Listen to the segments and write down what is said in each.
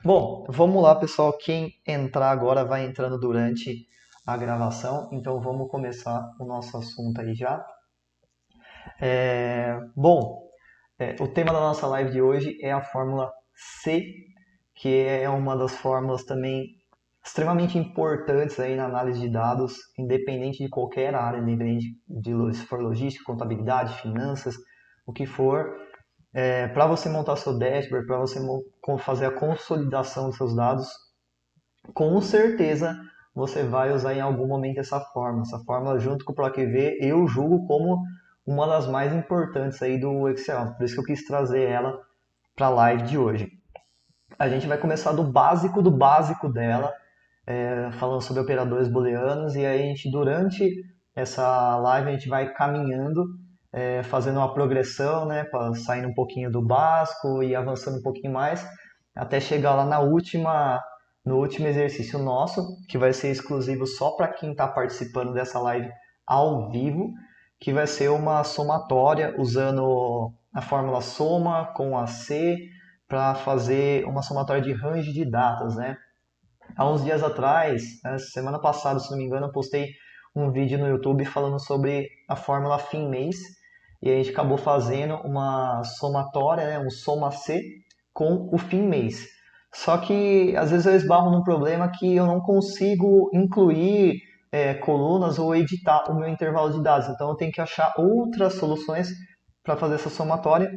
Bom, vamos lá, pessoal. Quem entrar agora vai entrando durante a gravação. Então vamos começar o nosso assunto aí já. Bom, o tema da nossa live de hoje é a fórmula C, que é uma das fórmulas também extremamente importantes aí na análise de dados, independente de qualquer área, independente se for logística, contabilidade, finanças, o que for. Para você montar seu dashboard, para você fazer a consolidação dos seus dados, com certeza você vai usar em algum momento essa fórmula. Essa fórmula, junto com o PROC-V, eu julgo como uma das mais importantes aí do Excel. Por isso que eu quis trazer ela para a live de hoje. A gente vai começar do básico dela, falando sobre operadores booleanos, e aí a gente, durante essa live, a gente vai caminhando, fazendo uma progressão, né, saindo um pouquinho do básico e avançando um pouquinho mais, até chegar lá no último exercício nosso, que vai ser exclusivo só para quem está participando dessa live ao vivo, que vai ser uma somatória usando a fórmula soma com a C para fazer uma somatória de range de datas, né? Há uns dias atrás, né, semana passada, se não me engano, eu postei um vídeo no YouTube falando sobre a fórmula fim-mês, e a gente acabou fazendo uma somatória, né, um soma-C com o fim-mês. Só que às vezes eu esbarro num problema que eu não consigo incluir colunas ou editar o meu intervalo de dados. Então eu tenho que achar outras soluções para fazer essa somatória,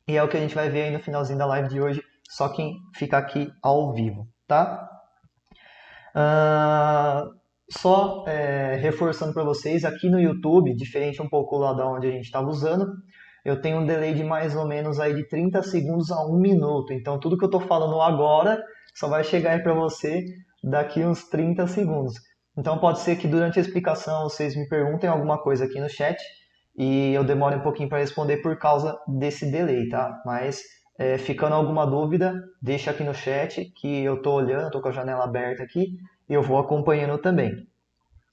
e é o que a gente vai ver aí no finalzinho da live de hoje, só quem fica aqui ao vivo, tá? Ah, só reforçando para vocês, aqui no YouTube, diferente um pouco lá da onde a gente estava usando, eu tenho um delay de mais ou menos aí de 30 segundos a 1 minuto. Então, tudo que eu estou falando agora só vai chegar aí para você daqui uns 30 segundos. Então, pode ser que durante a explicação vocês me perguntem alguma coisa aqui no chat e eu demore um pouquinho para responder por causa desse delay, tá? Mas, ficando alguma dúvida, deixa aqui no chat que eu estou olhando, estou com a janela aberta aqui e eu vou acompanhando também.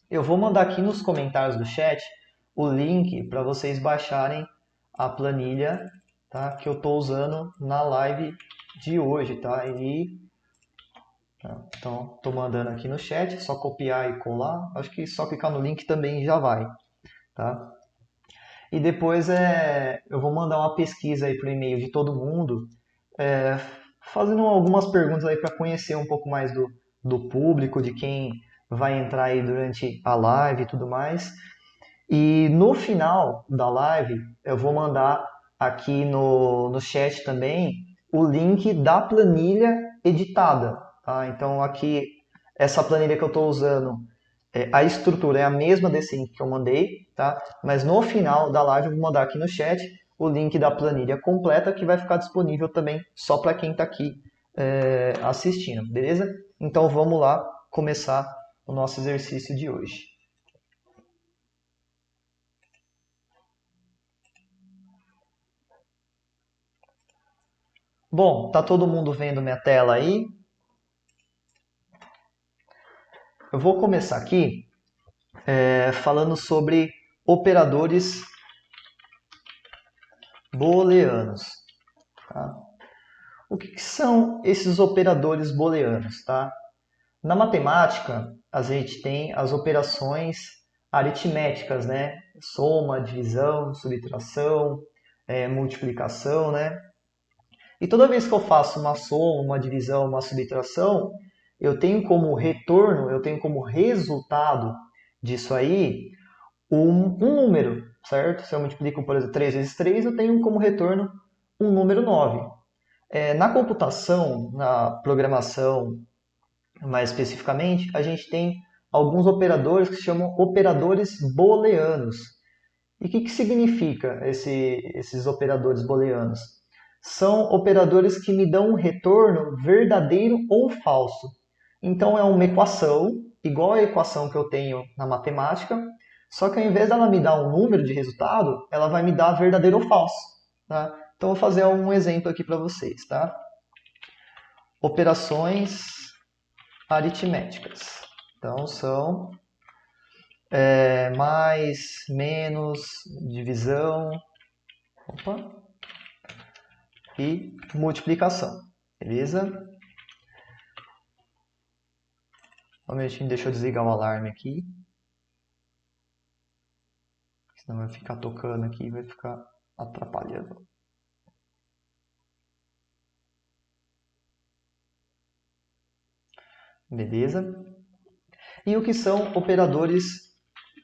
Eu vou mandar aqui nos comentários do chat o link para vocês baixarem a planilha, tá, que eu estou usando na live de hoje, tá? Então, estou mandando aqui no chat, é só copiar e colar. Acho que só clicar no link também já vai, tá? E depois eu vou mandar uma pesquisa aí para o e-mail de todo mundo, é, fazendo algumas perguntas aí para conhecer um pouco mais do público, de quem vai entrar aí durante a live e tudo mais. E no final da live, eu vou mandar aqui no chat também o link da planilha editada. Tá? Então, aqui, essa planilha que eu estou usando, a estrutura é a mesma desse link que eu mandei, tá? Mas no final da live eu vou mandar aqui no chat o link da planilha completa, que vai ficar disponível também só para quem está aqui assistindo, beleza? Então vamos lá começar o nosso exercício de hoje. Bom, tá todo mundo vendo minha tela aí? Eu vou começar aqui falando sobre operadores booleanos. Tá? O que são esses operadores booleanos? Tá? Na matemática, a gente tem as operações aritméticas, né? Soma, divisão, subtração, multiplicação, né? E toda vez que eu faço uma soma, uma divisão, uma subtração, eu tenho como retorno, eu tenho como resultado disso aí um número, certo? Se eu multiplico, por exemplo, 3 vezes 3, eu tenho como retorno um número 9. Na computação, na programação mais especificamente, a gente tem alguns operadores que se chamam operadores booleanos. E o que significa esses operadores booleanos? São operadores que me dão um retorno verdadeiro ou falso. Então é uma equação, igual a equação que eu tenho na matemática, só que ao invés dela me dar um número de resultado, ela vai me dar verdadeiro ou falso. Tá? Então vou fazer um exemplo aqui para vocês. Tá? Operações aritméticas. Então são mais, menos, divisão, opa, e multiplicação, beleza? Só um minutinho, deixa eu desligar o alarme aqui. Senão vai ficar tocando aqui e vai ficar atrapalhando. Beleza? E o que são operadores?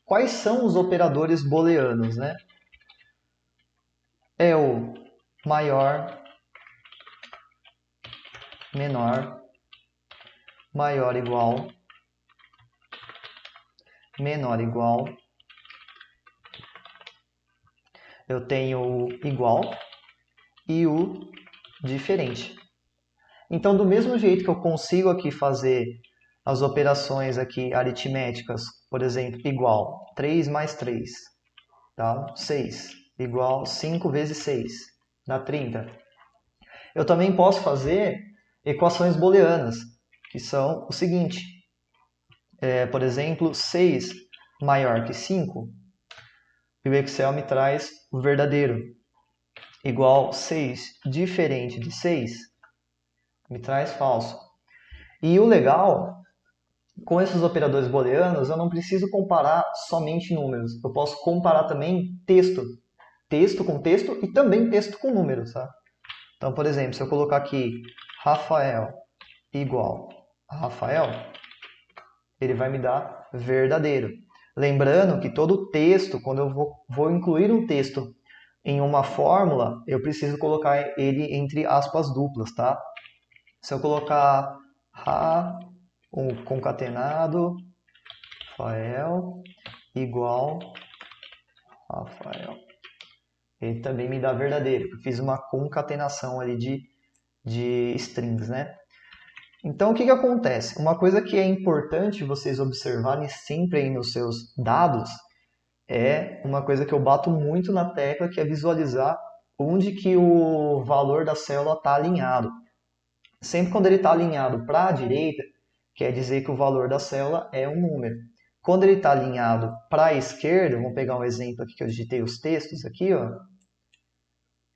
Quais são os operadores booleanos, né? É o maior, menor, maior igual, menor igual. Eu tenho o igual e o diferente. Então, do mesmo jeito que eu consigo aqui fazer as operações aqui aritméticas, por exemplo, igual 3 mais 3, tá? 6, igual 5 vezes 6, dá 30. Eu também posso fazer equações booleanas, que são o seguinte, por exemplo, 6 maior que 5, e o Excel me traz o verdadeiro, igual 6 diferente de 6, me traz falso. E o legal, com esses operadores booleanos, eu não preciso comparar somente números. Eu posso comparar também texto. Texto com texto e também texto com números. Tá? Então, por exemplo, se eu colocar aqui Rafael igual a Rafael, ele vai me dar verdadeiro. Lembrando que todo texto, quando eu vou incluir um texto em uma fórmula, eu preciso colocar ele entre aspas duplas, tá? Se eu colocar um concatenado Rafael igual Rafael, ele também me dá verdadeiro. Eu fiz uma concatenação ali de strings, né? Então, o que acontece? Uma coisa que é importante vocês observarem sempre aí nos seus dados é uma coisa que eu bato muito na tecla, que é visualizar onde que o valor da célula está alinhado. Sempre quando ele está alinhado para a direita, quer dizer que o valor da célula é um número. Quando ele está alinhado para a esquerda, vamos pegar um exemplo aqui que eu digitei os textos aqui, ó.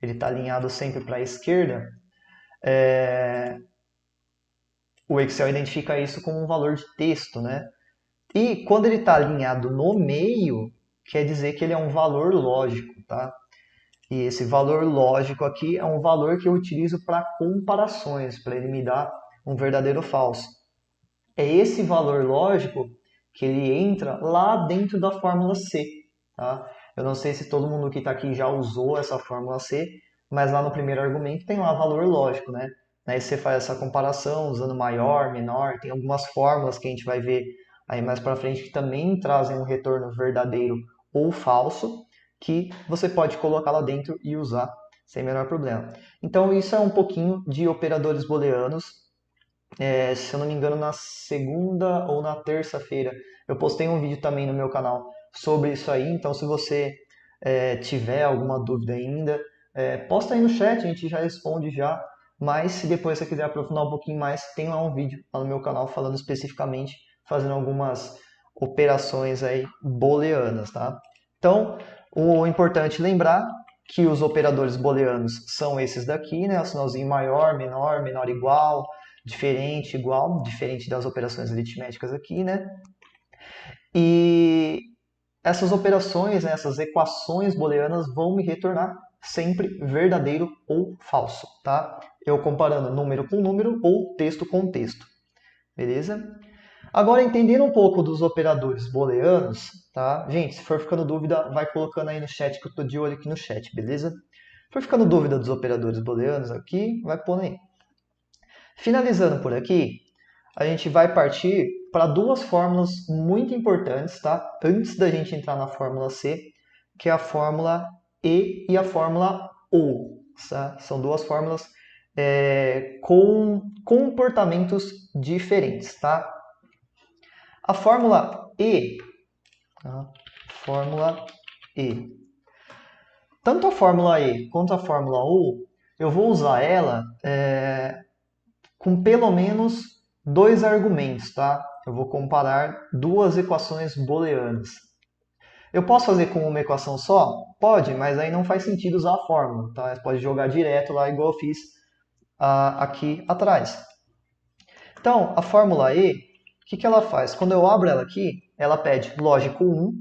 Ele está alinhado sempre para a esquerda. O Excel identifica isso como um valor de texto, né? E quando ele está alinhado no meio, quer dizer que ele é um valor lógico, tá? E esse valor lógico aqui é um valor que eu utilizo para comparações, para ele me dar um verdadeiro ou falso. É esse valor lógico que ele entra lá dentro da fórmula C. Tá? Eu não sei se todo mundo que está aqui já usou essa fórmula C, mas lá no primeiro argumento tem lá valor lógico, né? Aí você faz essa comparação usando maior, menor, tem algumas fórmulas que a gente vai ver aí mais para frente que também trazem um retorno verdadeiro ou falso, que você pode colocar lá dentro e usar sem menor problema. Então isso é um pouquinho de operadores booleanos. Se eu não me engano, na segunda ou na terça-feira eu postei um vídeo também no meu canal sobre isso aí. Então, se você tiver alguma dúvida ainda, posta aí no chat, a gente já responde já. Mas se depois você quiser aprofundar um pouquinho mais, tem lá um vídeo lá no meu canal falando especificamente, fazendo algumas operações aí booleanas, tá? Então, o importante é lembrar que os operadores booleanos são esses daqui, né? O sinalzinho maior, menor, menor igual, diferente, igual, diferente das operações aritméticas aqui, né? E essas operações, né, essas equações booleanas vão me retornar sempre verdadeiro ou falso, tá? Eu comparando número com número ou texto com texto, beleza? Agora, entendendo um pouco dos operadores booleanos, tá? Gente, se for ficando dúvida, vai colocando aí no chat que eu tô de olho aqui no chat, beleza? Se for ficando dúvida dos operadores booleanos aqui, vai pondo aí. Finalizando por aqui, a gente vai partir para duas fórmulas muito importantes, tá? Antes da gente entrar na fórmula C, que é a fórmula E a fórmula O. Tá? São duas fórmulas com comportamentos diferentes, tá? A fórmula E, tá? Fórmula E. Tanto a fórmula E quanto a fórmula O, eu vou usar ela com pelo menos dois argumentos, tá? Eu vou comparar duas equações booleanas. Eu posso fazer com uma equação só? Pode, mas aí não faz sentido usar a fórmula, tá? Você pode jogar direto lá, igual eu fiz aqui atrás. Então, a fórmula E, o que ela faz? Quando eu abro ela aqui, ela pede lógico 1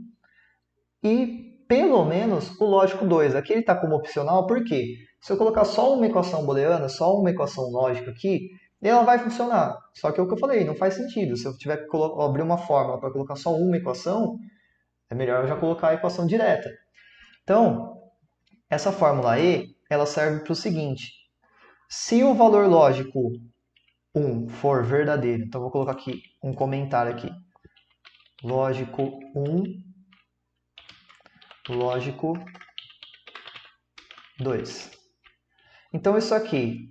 e pelo menos o lógico 2. Aqui ele está como opcional, por quê? Se eu colocar só uma equação booleana, só uma equação lógica aqui, ela vai funcionar. Só que é o que eu falei, não faz sentido. Se eu tiver que abrir uma fórmula para colocar só uma equação, é melhor eu já colocar a equação direta. Então, essa fórmula E, ela serve para o seguinte. Se o valor lógico 1 for verdadeiro, então vou colocar aqui um comentário aqui. Lógico 1, lógico 2. Então isso aqui,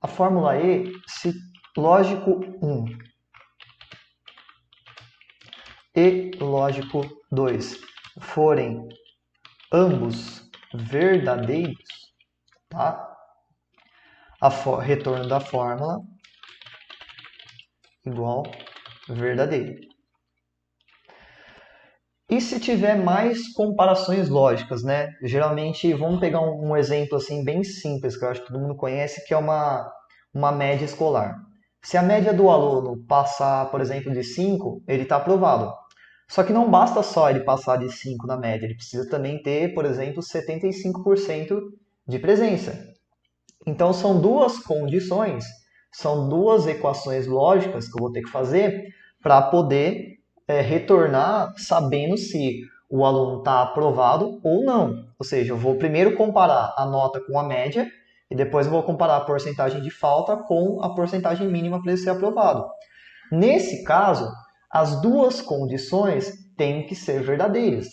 a fórmula E, se lógico 1 e lógico 2 forem ambos verdadeiros, tá? Retorno da fórmula igual verdadeiro. E se tiver mais comparações lógicas, né? Geralmente, vamos pegar um exemplo assim bem simples, que eu acho que todo mundo conhece, que é uma média escolar. Se a média do aluno passar, por exemplo, de 5, ele está aprovado. Só que não basta só ele passar de 5 na média, ele precisa também ter, por exemplo, 75% de presença. Então, são duas condições, são duas equações lógicas que eu vou ter que fazer para poder retornar sabendo se o aluno está aprovado ou não. Ou seja, eu vou primeiro comparar a nota com a média e depois eu vou comparar a porcentagem de falta com a porcentagem mínima para ele ser aprovado. Nesse caso, as duas condições têm que ser verdadeiras.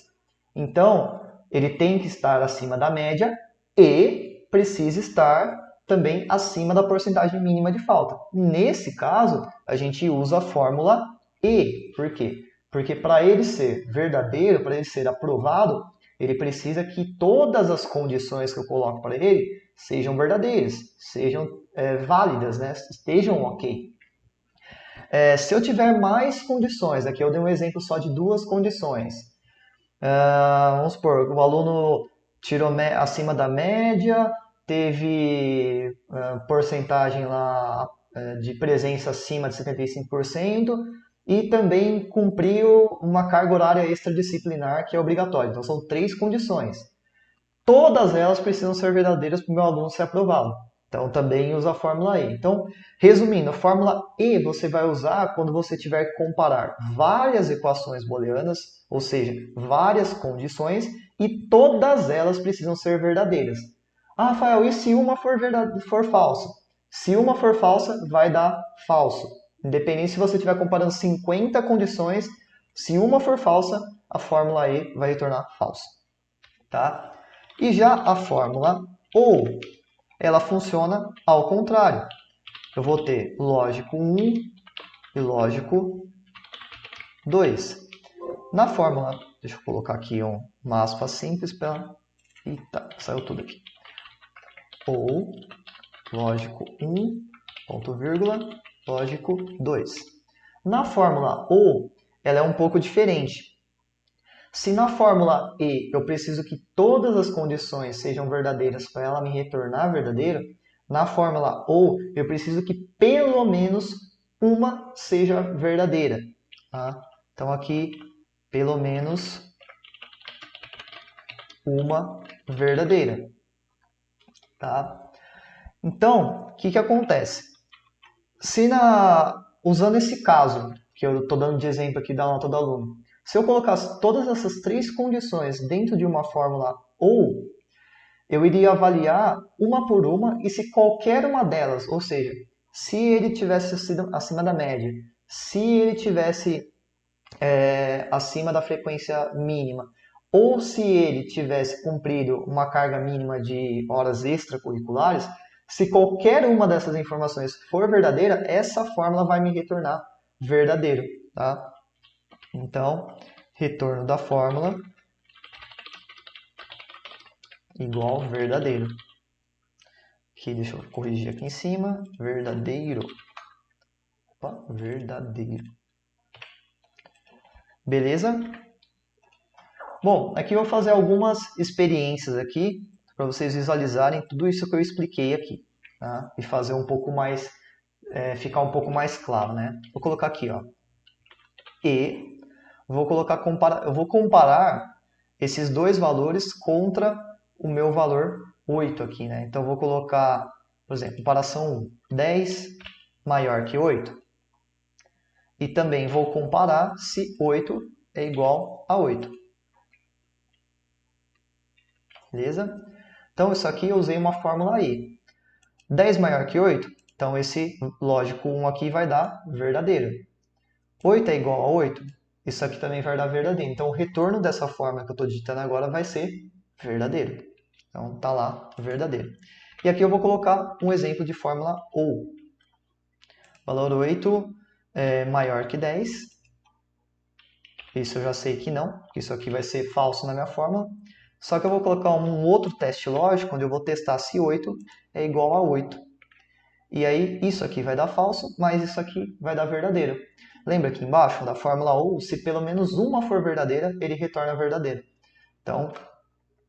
Então, ele tem que estar acima da média e precisa estar também acima da porcentagem mínima de falta. Nesse caso, a gente usa a fórmula E. Por quê? Porque para ele ser verdadeiro, para ele ser aprovado, ele precisa que todas as condições que eu coloco para ele sejam verdadeiras, sejam válidas, né? Estejam ok. Se eu tiver mais condições, aqui eu dei um exemplo só de duas condições. Vamos supor, o aluno tirou acima da média, teve porcentagem lá de presença acima de 75% e também cumpriu uma carga horária extradisciplinar que é obrigatória. Então são três condições. Todas elas precisam ser verdadeiras para o meu aluno ser aprovado. Então também usa a fórmula E. Então, resumindo, a fórmula E você vai usar quando você tiver que comparar várias equações booleanas, ou seja, várias condições, e todas elas precisam ser verdadeiras. Ah, Rafael, e se uma for falsa? Se uma for falsa, vai dar falso. Independente se você estiver comparando 50 condições, se uma for falsa, a fórmula E vai retornar falso. Tá? E já a fórmula OU, ela funciona ao contrário. Eu vou ter lógico 1 e lógico 2. Na fórmula, deixa eu colocar aqui uma aspa simples para... Eita, saiu tudo aqui. Ou lógico 1, ponto vírgula, lógico 2. Na fórmula OU, ela é um pouco diferente. Se na fórmula E eu preciso que todas as condições sejam verdadeiras para ela me retornar verdadeiro, na fórmula OU eu preciso que pelo menos uma seja verdadeira. Tá? Então aqui, pelo menos uma verdadeira. Tá? Então, o que acontece? Se usando esse caso, que eu estou dando de exemplo aqui da nota do aluno, se eu colocasse todas essas três condições dentro de uma fórmula OU, eu iria avaliar uma por uma e se qualquer uma delas, ou seja, se ele tivesse sido acima da média, se ele tivesse acima da frequência mínima, ou se ele tivesse cumprido uma carga mínima de horas extracurriculares, se qualquer uma dessas informações for verdadeira, essa fórmula vai me retornar verdadeiro. Tá? Então, retorno da fórmula igual verdadeiro. Aqui, deixa eu corrigir aqui em cima. Verdadeiro. Opa, verdadeiro. Beleza? Bom, aqui eu vou fazer algumas experiências aqui para vocês visualizarem tudo isso que eu expliquei aqui. Tá? E fazer um pouco mais, ficar um pouco mais claro, né? Vou colocar aqui, ó. e eu vou comparar esses dois valores contra o meu valor 8 aqui, né? Então, eu vou colocar, por exemplo, comparação 1, 10 maior que 8. E também vou comparar se 8 é igual a 8. Beleza? Então, isso aqui eu usei uma fórmula I. 10 maior que 8, então esse lógico 1 aqui vai dar verdadeiro. 8 é igual a 8, isso aqui também vai dar verdadeiro. Então, o retorno dessa fórmula que eu estou digitando agora vai ser verdadeiro. Então, está lá, verdadeiro. E aqui eu vou colocar um exemplo de fórmula OU. Valor 8 é maior que 10. Isso eu já sei que não, porque isso aqui vai ser falso na minha fórmula. Só que eu vou colocar um outro teste lógico, onde eu vou testar se 8 é igual a 8. E aí, isso aqui vai dar falso, mas isso aqui vai dar verdadeiro. Lembra aqui embaixo da fórmula OU, se pelo menos uma for verdadeira, ele retorna verdadeiro. Então,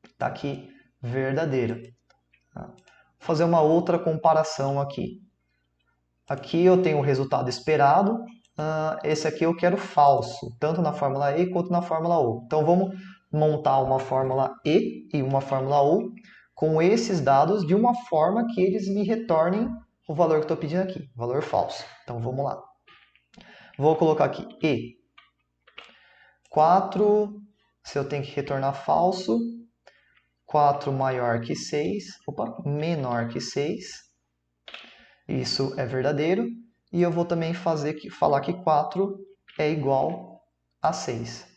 está aqui verdadeiro. Vou fazer uma outra comparação aqui. Aqui eu tenho o resultado esperado, esse aqui eu quero falso, tanto na fórmula E quanto na fórmula OU. Então, vamos montar uma fórmula E e uma fórmula OU com esses dados de uma forma que eles me retornem o valor que eu estou pedindo aqui, valor falso. Então, vamos lá. Vou colocar aqui E. 4, se eu tenho que retornar falso, 4 maior que 6, menor que 6. Isso é verdadeiro. E eu vou também falar que 4 é igual a 6.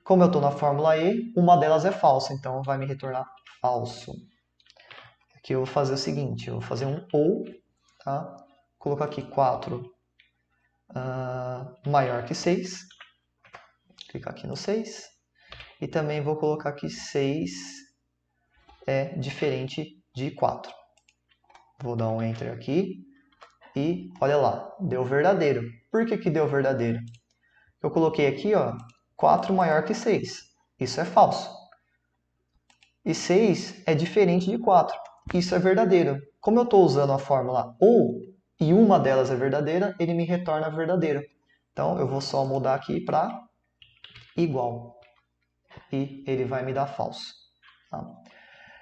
Como eu estou na fórmula E, uma delas é falsa, então vai me retornar falso. Aqui eu vou fazer o seguinte, eu vou fazer um OU, tá? Vou colocar aqui 4 maior que 6. Clicar aqui no 6. E também vou colocar aqui 6 é diferente de 4. Vou dar um Enter aqui. E olha lá, deu verdadeiro. Por que deu verdadeiro? Eu coloquei aqui, ó, 4 maior que 6. Isso é falso. E 6 é diferente de 4. Isso é verdadeiro. Como eu estou usando a fórmula OU e uma delas é verdadeira, ele me retorna verdadeiro. Então, eu vou só mudar aqui para igual. E ele vai me dar falso. Tá?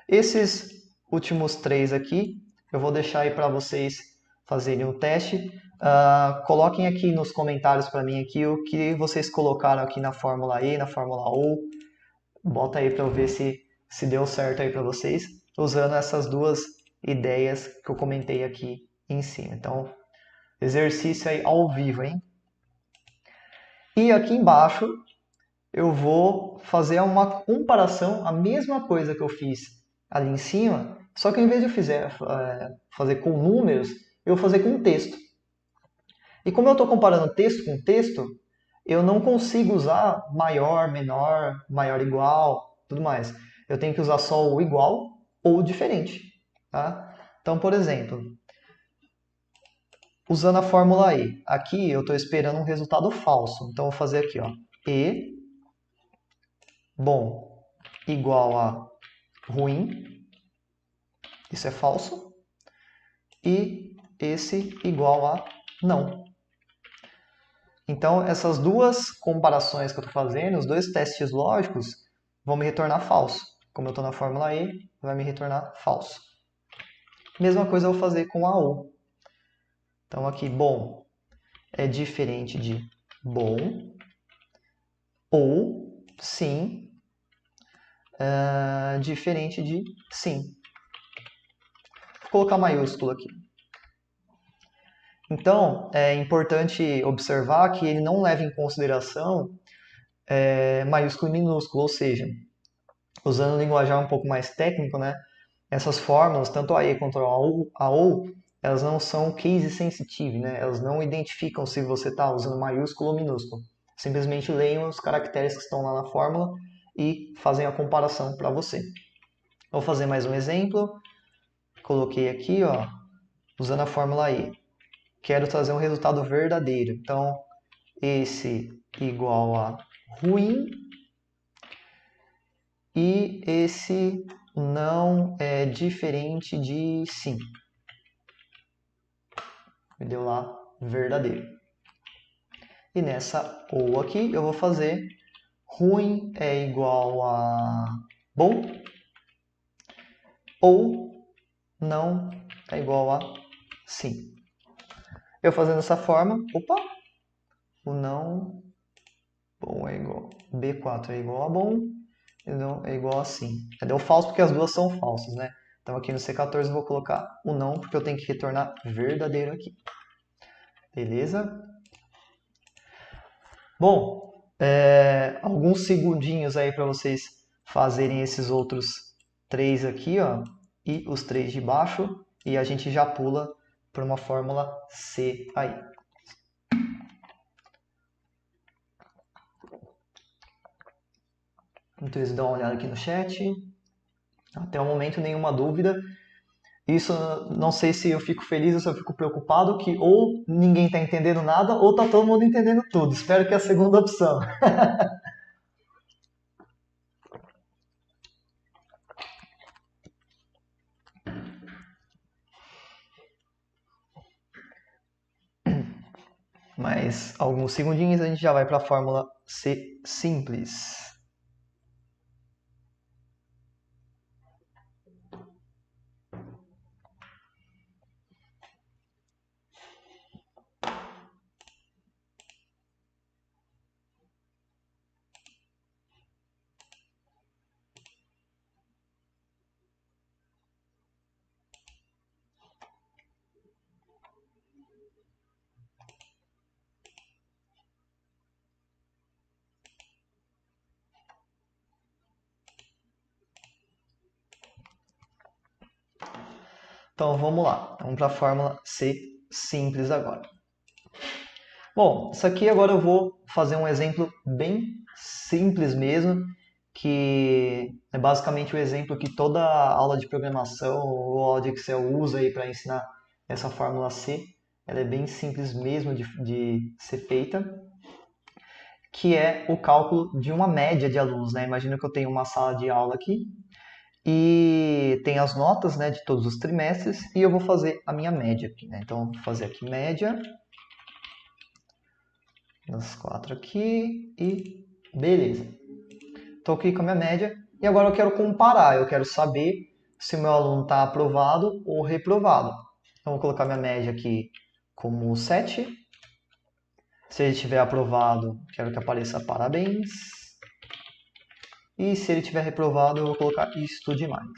Esses últimos 3 aqui, eu vou deixar aí para vocês fazerem o teste. Coloquem aqui nos comentários para mim aqui o que vocês colocaram aqui na fórmula E, na fórmula OU. Bota aí para eu ver se deu certo aí para vocês, usando essas duas ideias que eu comentei aqui em cima. Então, exercício aí ao vivo, hein? E aqui embaixo eu vou fazer uma comparação, a mesma coisa que eu fiz ali em cima, só que ao invés de eu fazer com números, eu vou fazer com texto. E como eu estou comparando texto com texto, eu não consigo usar maior, menor, maior, igual, tudo mais. Eu tenho que usar só o igual ou o diferente. Tá? Então, por exemplo, usando a fórmula E, aqui eu estou esperando um resultado falso. Então, eu vou fazer aqui, ó, E, bom, igual a ruim, isso é falso, e esse igual a não. Então, essas duas comparações que eu estou fazendo, os dois testes lógicos, vão me retornar falso. Como eu estou na fórmula E, vai me retornar falso. Mesma coisa eu vou fazer com a OU. Então, aqui, bom é diferente de bom, ou sim diferente de sim. Vou colocar maiúsculo aqui. Então, é importante observar que ele não leva em consideração maiúsculo e minúsculo, ou seja, usando um linguajar um pouco mais técnico, né, essas fórmulas, tanto a E quanto a OU, elas não são case sensitive, né, elas não identificam se você está usando maiúsculo ou minúsculo. Simplesmente leiam os caracteres que estão lá na fórmula e fazem a comparação para você. Vou fazer mais um exemplo. Coloquei aqui, ó, usando a fórmula E. Quero trazer um resultado verdadeiro. Então, esse igual a ruim e esse não é diferente de sim. Me deu lá verdadeiro. E nessa ou aqui eu vou fazer ruim é igual a bom ou não é igual a sim. Eu fazendo dessa forma, opa, o não bom é igual, B4 é igual a bom, e não é igual a sim. Deu falso porque as duas são falsas, né? Então aqui no C14 eu vou colocar o não, porque eu tenho que retornar verdadeiro aqui. Beleza? Bom, alguns segundinhos aí para vocês fazerem esses outros três aqui, ó, e os três de baixo, e a gente já pula para uma fórmula C aí. Então, eles dão uma olhada aqui no chat. Até o momento, nenhuma dúvida. Isso, não sei se eu fico feliz ou se eu fico preocupado, que ou ninguém está entendendo nada, ou está todo mundo entendendo tudo. Espero que é a segunda opção. Mas alguns segundinhos a gente já vai para a fórmula C simples. Então vamos lá, vamos para a fórmula C simples agora. Bom, isso aqui agora eu vou fazer um exemplo bem simples mesmo, que é basicamente o exemplo que toda aula de programação ou aula de Excel usa aí para ensinar essa fórmula C. Ela é bem simples mesmo de ser feita, que é o cálculo de uma média de alunos, né? Imagina que eu tenho uma sala de aula aqui e tem as notas, né, de todos os trimestres e eu vou fazer a minha média aqui, né? Então, vou fazer aqui média das 4 aqui e beleza. Estou aqui com a minha média e agora eu quero comparar, eu quero saber se o meu aluno está aprovado ou reprovado. Então, vou colocar minha média aqui como 7. Se ele estiver aprovado, quero que apareça parabéns. E se ele estiver reprovado, eu vou colocar estude mais.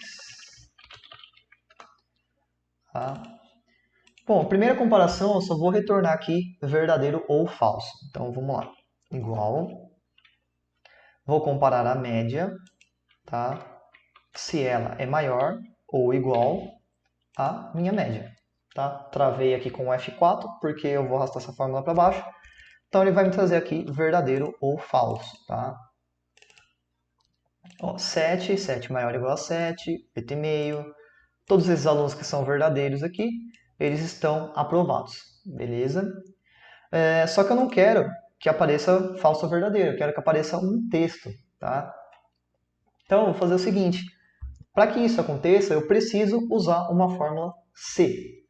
Tá? Bom, primeira comparação, eu só vou retornar aqui verdadeiro ou falso. Então, vamos lá. Igual. Vou comparar a média, tá? Se ela é maior ou igual à minha média. Tá? Travei aqui com o F4, porque eu vou arrastar essa fórmula para baixo. Então, ele vai me trazer aqui verdadeiro ou falso. Tá? Ó, 7 maior ou igual a 7, 8,5. Todos esses alunos que são verdadeiros aqui, eles estão aprovados, beleza? Só que eu não quero que apareça falso ou verdadeiro, eu quero que apareça um texto, tá? Então, eu vou fazer o seguinte, para que isso aconteça, eu preciso usar uma fórmula C.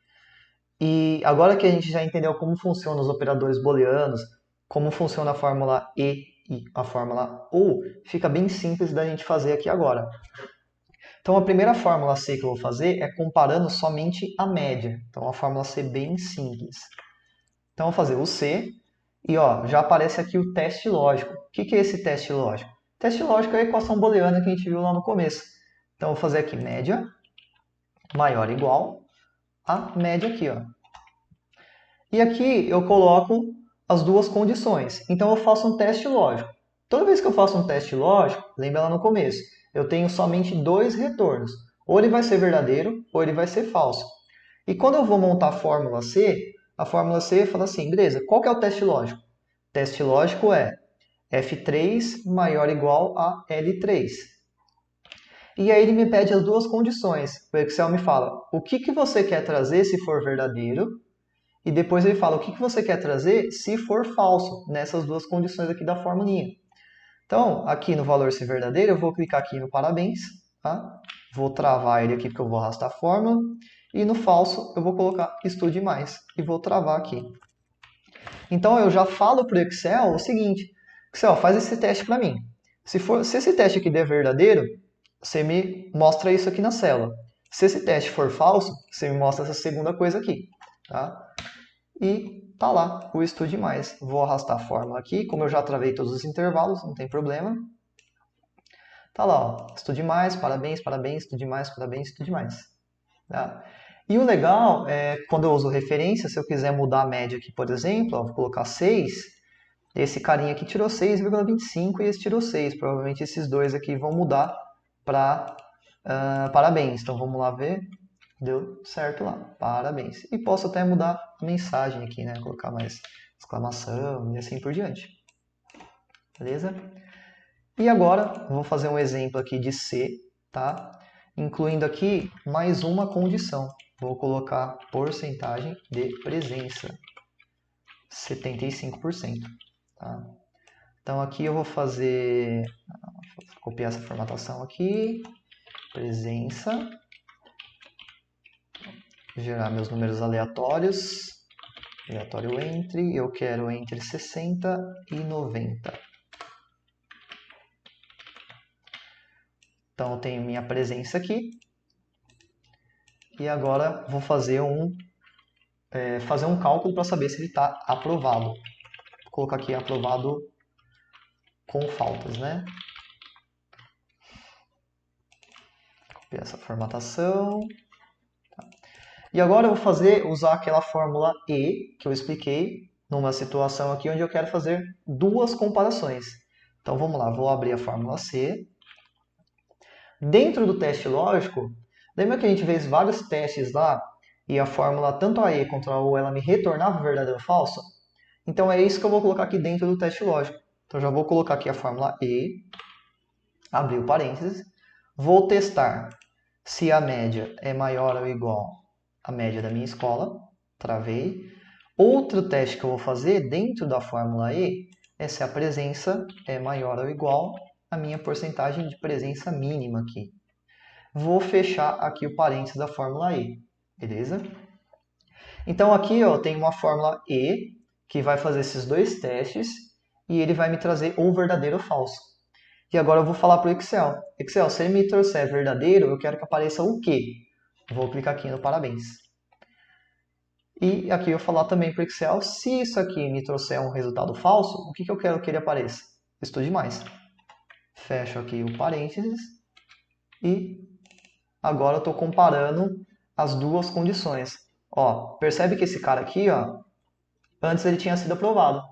E agora que a gente já entendeu como funcionam os operadores booleanos, como funciona a fórmula E e a fórmula OU, fica bem simples da gente fazer aqui agora. Então, a primeira fórmula C que eu vou fazer é comparando somente a média. Então, a fórmula C bem simples. Então, eu vou fazer o C e ó, já aparece aqui o teste lógico. O que é esse teste lógico? Teste lógico é a equação booleana que a gente viu lá no começo. Então, eu vou fazer aqui média maior ou igual a média aqui, ó. E aqui eu coloco as duas condições. Então, eu faço um teste lógico. Toda vez que eu faço um teste lógico, lembra lá no começo, eu tenho somente dois retornos. Ou ele vai ser verdadeiro, ou ele vai ser falso. E quando eu vou montar a fórmula C fala assim, beleza, qual que é o teste lógico? O teste lógico é F3 maior ou igual a L3. E aí ele me pede as duas condições. O Excel me fala o que você quer trazer se for verdadeiro, e depois ele fala o que você quer trazer se for falso, nessas duas condições aqui da formulinha. Então, aqui no valor se verdadeiro, eu vou clicar aqui no parabéns, tá? Vou travar ele aqui porque eu vou arrastar a fórmula. E no falso, eu vou colocar estude mais e vou travar aqui. Então eu já falo para o Excel o seguinte: Excel, faz esse teste para mim. Se esse teste aqui der verdadeiro, você me mostra isso aqui na célula. Se esse teste for falso, você me mostra essa segunda coisa aqui. Tá? E tá lá o estude mais. Vou arrastar a fórmula aqui, como eu já travei todos os intervalos, não tem problema. Tá lá, ó, estude mais, parabéns, parabéns, estude mais, parabéns, estude mais. Tá? E o legal é, quando eu uso referência, se eu quiser mudar a média aqui, por exemplo, ó, vou colocar 6, esse carinha aqui tirou 6,25 e esse tirou 6. Provavelmente esses dois aqui vão mudar para parabéns. Então vamos lá ver. Deu certo lá. Parabéns. E posso até mudar a mensagem aqui, né? Colocar mais exclamação e assim por diante. Beleza? E agora, vou fazer um exemplo aqui de C, tá? Incluindo aqui mais uma condição. Vou colocar porcentagem de presença. 75%. Tá? Então aqui eu vou fazer... Vou copiar essa formatação aqui. Presença. Gerar meus números aleatórios. Aleatório entre. Eu quero entre 60 e 90. Então eu tenho minha presença aqui. E agora vou fazer um cálculo para saber se ele está aprovado. Vou colocar aqui aprovado com faltas, né? Copiar essa formatação. E agora eu vou usar aquela fórmula E que eu expliquei numa situação aqui onde eu quero fazer duas comparações. Então vamos lá, vou abrir a fórmula C. Dentro do teste lógico, lembra que a gente fez vários testes lá e a fórmula, tanto a E quanto a O, ela me retornava verdadeiro ou falso? Então é isso que eu vou colocar aqui dentro do teste lógico. Então já vou colocar aqui a fórmula E, abrir o parênteses, vou testar se a média é maior ou igual à média da minha escola, travei. Outro teste que eu vou fazer dentro da fórmula E é se a presença é maior ou igual à minha porcentagem de presença mínima aqui. Vou fechar aqui o parênteses da fórmula E, beleza? Então aqui ó, tem uma fórmula E que vai fazer esses dois testes e ele vai me trazer ou verdadeiro ou falso. E agora eu vou falar para o Excel. Excel, se ele me trouxer verdadeiro, eu quero que apareça o quê? Vou clicar aqui no parabéns. E aqui eu vou falar também para o Excel, se isso aqui me trouxer um resultado falso, o que eu quero que ele apareça? Estude mais. Fecho aqui o parênteses e agora eu estou comparando as duas condições. Ó, percebe que esse cara aqui, ó, antes ele tinha sido aprovado,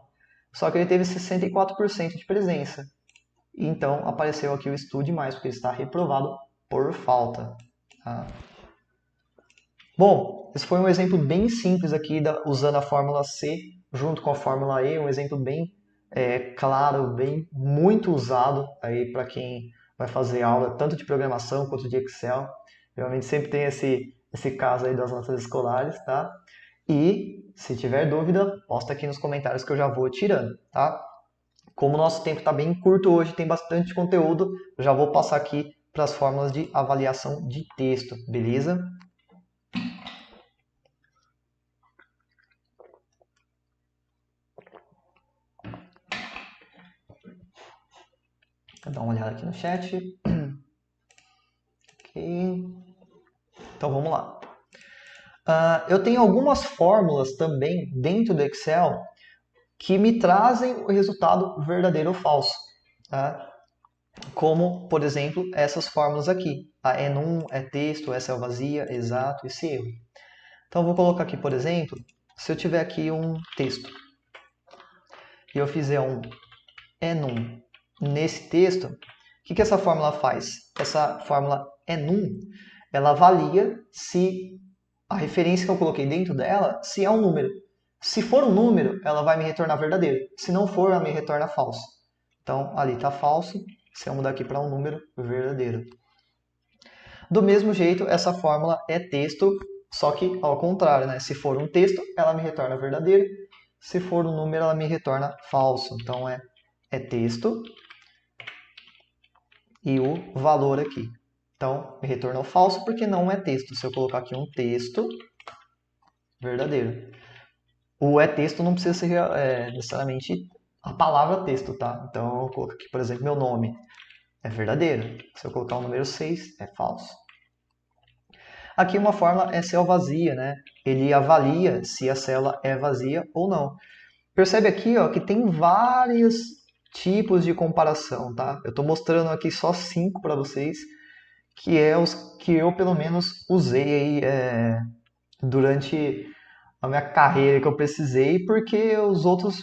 só que ele teve 64% de presença. Então apareceu aqui o estude mais, porque ele está reprovado por falta. Tá? Bom, esse foi um exemplo bem simples aqui, usando a fórmula C junto com a fórmula E, um exemplo bem claro, bem muito usado aí para quem vai fazer aula tanto de programação quanto de Excel. Realmente sempre tem esse caso aí das notas escolares, tá? E se tiver dúvida, posta aqui nos comentários que eu já vou tirando, tá? Como o nosso tempo está bem curto hoje, tem bastante conteúdo, eu já vou passar aqui para as fórmulas de avaliação de texto, beleza? Vou dar uma olhada aqui no chat. Ok. Então vamos lá. Eu tenho algumas fórmulas também dentro do Excel que me trazem o resultado verdadeiro ou falso. Tá? Como, por exemplo, essas fórmulas aqui. A é num, é texto, essa é vazia, exato, esse erro. Então, eu vou colocar aqui, por exemplo, se eu tiver aqui um texto e eu fizer um é num nesse texto, o que essa fórmula faz? Essa fórmula é num, ela avalia se a referência que eu coloquei dentro dela, se é um número. Se for um número, ela vai me retornar verdadeiro. Se não for, ela me retorna falso. Então, ali está falso. Se eu mudar aqui para um número, verdadeiro. Do mesmo jeito, essa fórmula é texto, só que ao contrário, né? Se for um texto, ela me retorna verdadeiro. Se for um número, ela me retorna falso. Então, é texto e o valor aqui. Então, me retornou falso porque não é texto. Se eu colocar aqui um texto, verdadeiro. O é texto não precisa ser necessariamente a palavra texto, tá? Então, eu coloco aqui, por exemplo, meu nome é verdadeiro. Se eu colocar o número 6, é falso. Aqui uma fórmula é célula vazia, né? Ele avalia se a célula é vazia ou não. Percebe aqui, ó, que tem vários tipos de comparação, tá? Eu estou mostrando aqui só 5 para vocês, que é os que eu pelo menos usei aí, durante a minha carreira que eu precisei, porque os outros,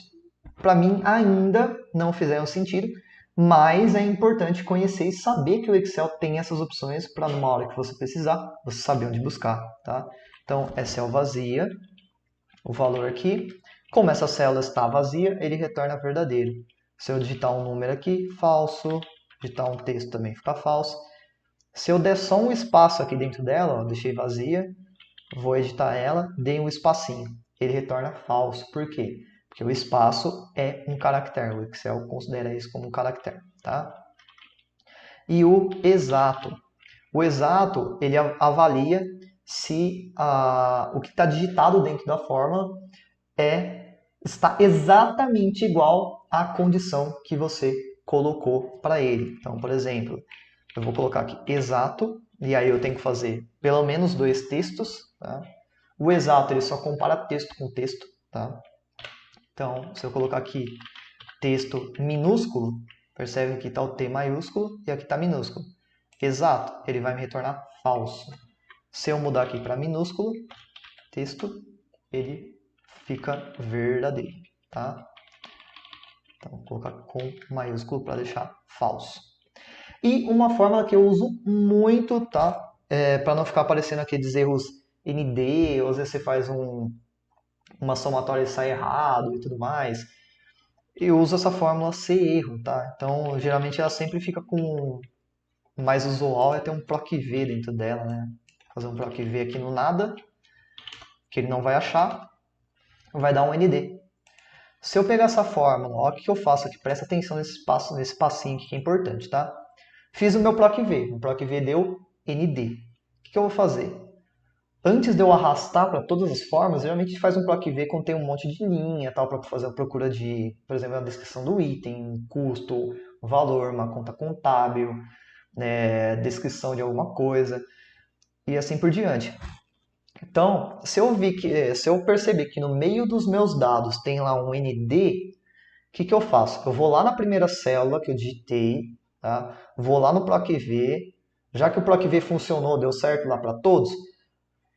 para mim, ainda não fizeram sentido, mas é importante conhecer e saber que o Excel tem essas opções para numa hora que você precisar, você saber onde buscar, tá? Então, é célula vazia, o valor aqui. Como essa célula está vazia, ele retorna verdadeiro. Se eu digitar um número aqui, falso. Digitar um texto também fica falso. Se eu der só um espaço aqui dentro dela, ó, deixei vazia, vou editar ela, dei um espacinho. Ele retorna falso. Por quê? Porque o espaço é um caractere. O Excel considera isso como um caractere, tá? E o exato. O exato, ele avalia se o que está digitado dentro da fórmula está exatamente igual à condição que você colocou para ele. Então, por exemplo, eu vou colocar aqui exato, e aí eu tenho que fazer pelo menos 2 textos. Tá? O exato ele só compara texto com texto. Tá? Então, se eu colocar aqui texto minúsculo, percebe que está o T maiúsculo e aqui está minúsculo. Exato, ele vai me retornar falso. Se eu mudar aqui para minúsculo, texto, ele fica verdadeiro, tá? Então, vou colocar com maiúsculo para deixar falso. E uma fórmula que eu uso muito, tá? Para não ficar aparecendo aqueles erros ND, ou às vezes você faz uma somatória e sai errado e tudo mais. Eu uso essa fórmula C erro, tá? Então, geralmente ela sempre fica com... O mais usual é ter um PROC-V dentro dela, né? Fazer um PROC-V aqui no nada, que ele não vai achar, vai dar um ND. Se eu pegar essa fórmula, olha o que eu faço aqui, presta atenção nesse passinho aqui que é importante, tá? Fiz o meu PROC-V, o PROC-V deu ND. O que eu vou fazer? Antes de eu arrastar para todas as formas, geralmente a gente faz um PROC-V contém um monte de linha, tal, para fazer a procura de, por exemplo, a descrição do item, custo, valor, uma conta contábil, descrição de alguma coisa e assim por diante. Então, se eu perceber que no meio dos meus dados tem lá um ND, o que eu faço? Eu vou lá na primeira célula que eu digitei, tá? Vou lá no PROC-V, já que o PROC-V funcionou, deu certo lá para todos.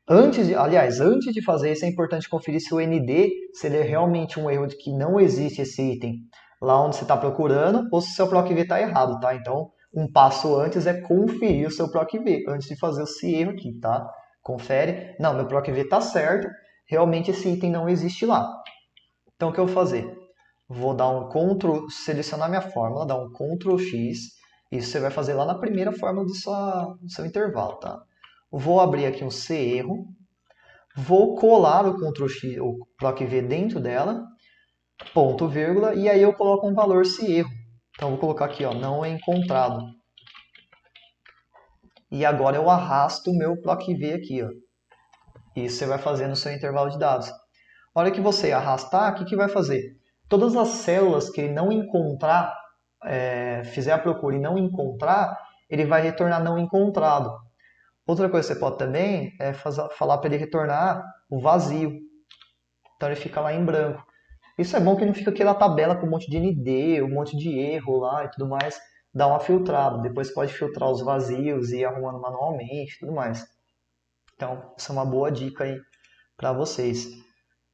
Antes de fazer isso, é importante conferir se o ND, se ele é realmente um erro de que não existe esse item lá onde você está procurando, ou se o seu PROC-V está errado, tá? Então, um passo antes é conferir o seu PROC-V, antes de fazer esse erro aqui, tá? Confere, não, meu PROC-V está certo, realmente esse item não existe lá. Então, o que eu vou fazer? Vou dar um Ctrl, selecionar minha fórmula, dar um Ctrl X, isso você vai fazer lá na primeira fórmula do seu intervalo, tá? Vou abrir aqui um C erro, vou colar o Ctrl X, o PROC-V dentro dela, ponto, vírgula, e aí eu coloco um valor se erro. Então, vou colocar aqui, ó, não é encontrado. E agora eu arrasto o meu PROC-V aqui, ó. Isso você vai fazer no seu intervalo de dados. A hora que você arrastar, o que vai fazer? Todas as células que ele não encontrar, fizer a procura e não encontrar, ele vai retornar não encontrado. Outra coisa que você pode também é falar para ele retornar o vazio. Então ele fica lá em branco. Isso é bom que não fica aquela tabela com um monte de ND, um monte de erro lá e tudo mais. Dá uma filtrada. Depois você pode filtrar os vazios e ir arrumando manualmente e tudo mais. Então, essa é uma boa dica aí para vocês.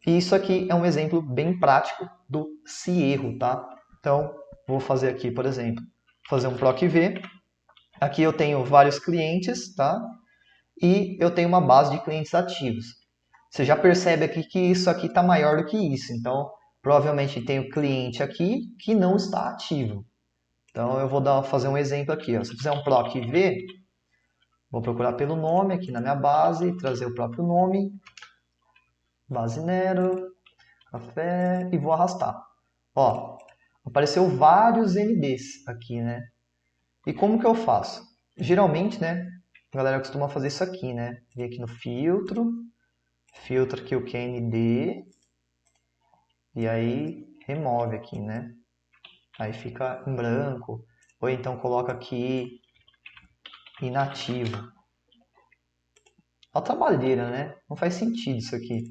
E isso aqui é um exemplo bem prático do se erro, tá? Então, vou fazer aqui, por exemplo, fazer um PROC-V. Aqui eu tenho vários clientes, tá? E eu tenho uma base de clientes ativos. Você já percebe aqui que isso aqui está maior do que isso. Então, provavelmente tem o cliente aqui que não está ativo. Então, eu vou fazer um exemplo aqui. Ó. Se eu fizer um PROC-V, vou procurar pelo nome aqui na minha base, trazer o próprio nome, base Nero, café, e vou arrastar. Ó, apareceu vários NDs aqui, né? E como que eu faço? Geralmente, né, a galera costuma fazer isso aqui, né? Vem aqui no filtro, filtra aqui o QND, e aí remove aqui, né? Aí fica em branco, ou então coloca aqui inativo. Olha a trabalheira, né? Não faz sentido isso aqui.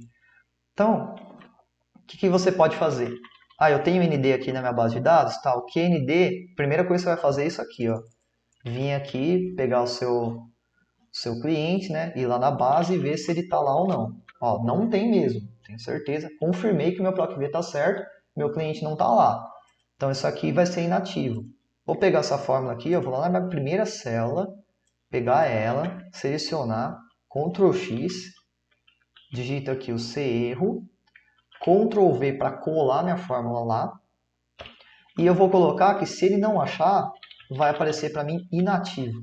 Então, o que você pode fazer? Eu tenho ND aqui na minha base de dados, tá? O QND, a primeira coisa que você vai fazer é isso aqui, ó. Vir aqui, pegar o seu cliente, né? Ir lá na base e ver se ele está lá ou não. Ó, não tem mesmo, tenho certeza. Confirmei que o meu PROC-V está certo, meu cliente não está lá. Então isso aqui vai ser inativo. Vou pegar essa fórmula aqui, eu vou lá na minha primeira célula, pegar ela, selecionar, Ctrl X, digito aqui o C-erro, Ctrl V para colar minha fórmula lá, e eu vou colocar que se ele não achar, vai aparecer para mim inativo.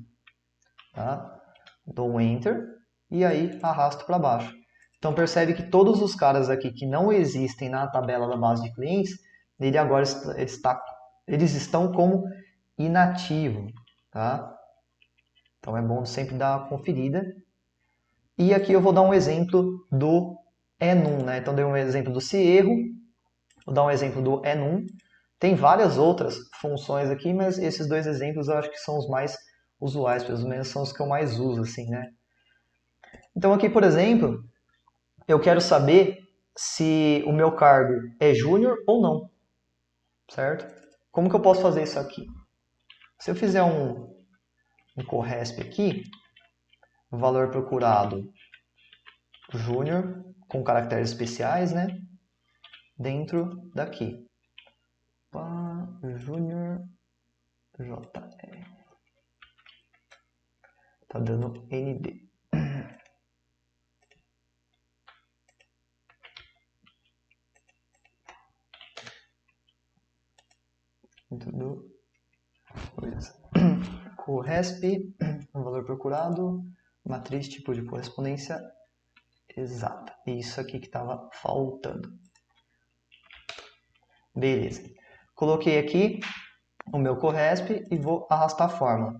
Tá? Dou um Enter e aí arrasto para baixo. Então percebe que todos os caras aqui que não existem na tabela da base de clientes, ele agora eles estão como inativo. Tá? Então é bom sempre dar uma conferida. E aqui eu vou dar um exemplo do enum. Né? Então dei um exemplo do se erro, vou dar um exemplo do enum. Tem várias outras funções aqui, mas esses dois exemplos eu acho que são os mais usuais, pelo menos são os que eu mais uso, assim, né? Então aqui, por exemplo, eu quero saber se o meu cargo é júnior ou não, certo? Como que eu posso fazer isso aqui? Se eu fizer um CORRESP aqui, valor procurado júnior, com caracteres especiais, né? Dentro daqui. Júnior JR. Tá dando ND. Tudo. Beleza. CORRESP, valor procurado, matriz tipo de correspondência exata. Isso aqui que estava faltando. Beleza. Coloquei aqui o meu CORRESP e vou arrastar a fórmula.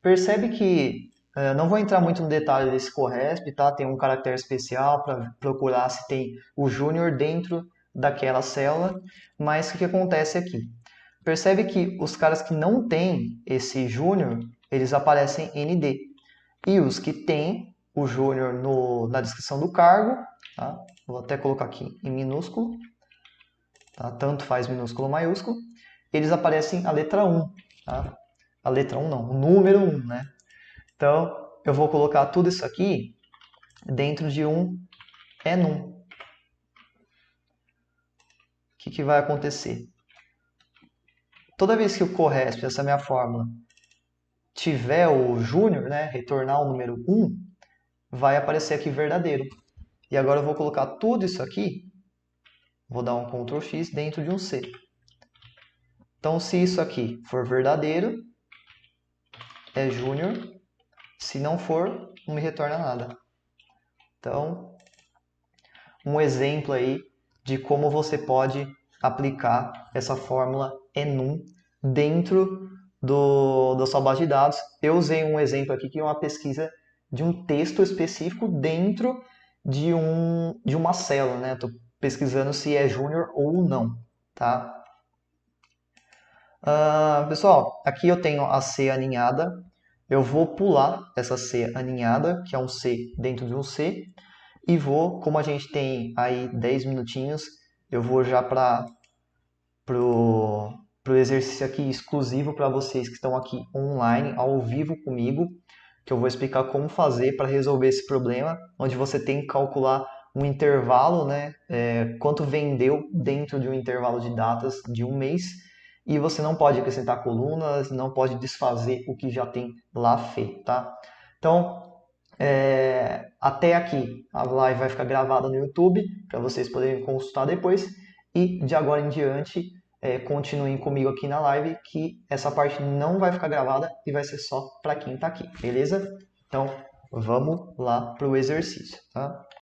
Percebe que não vou entrar muito no detalhe desse CORRESP, tá? Tem um caractere especial para procurar se tem o júnior dentro daquela célula, mas o que acontece aqui? Percebe que os caras que não têm esse júnior, eles aparecem ND. E os que têm o júnior na descrição do cargo, tá? Vou até colocar aqui em minúsculo, tá? Tanto faz minúsculo ou maiúsculo, eles aparecem a letra 1. Tá? A letra 1 não, o número 1, né? Então, eu vou colocar tudo isso aqui dentro de um enum. O que vai acontecer? Toda vez que o CORRESP, essa minha fórmula, tiver o júnior, né, retornar o número 1, vai aparecer aqui verdadeiro. E agora eu vou colocar tudo isso aqui, vou dar um Ctrl X dentro de um C. Então, se isso aqui for verdadeiro, é júnior. Se não for, não me retorna nada. Então, um exemplo aí de como você pode aplicar essa fórmula enum dentro da sua base de dados. Eu usei um exemplo aqui que é uma pesquisa de um texto específico dentro de uma célula, né? Estou pesquisando se é júnior ou não, tá? Pessoal, aqui eu tenho a C aninhada. Eu vou pular essa C aninhada, que é um C dentro de um C, e vou, como a gente tem aí 10 minutinhos, eu vou já para o exercício aqui exclusivo para vocês que estão aqui online, ao vivo comigo, que eu vou explicar como fazer para resolver esse problema, onde você tem que calcular um intervalo, né, quanto vendeu dentro de um intervalo de datas de um mês, e você não pode acrescentar colunas, não pode desfazer o que já tem lá feito, tá? Então, até aqui a live vai ficar gravada no YouTube para vocês poderem consultar depois, e de agora em diante continuem comigo aqui na live, que essa parte não vai ficar gravada e vai ser só para quem está aqui, beleza? Então vamos lá para o exercício, tá?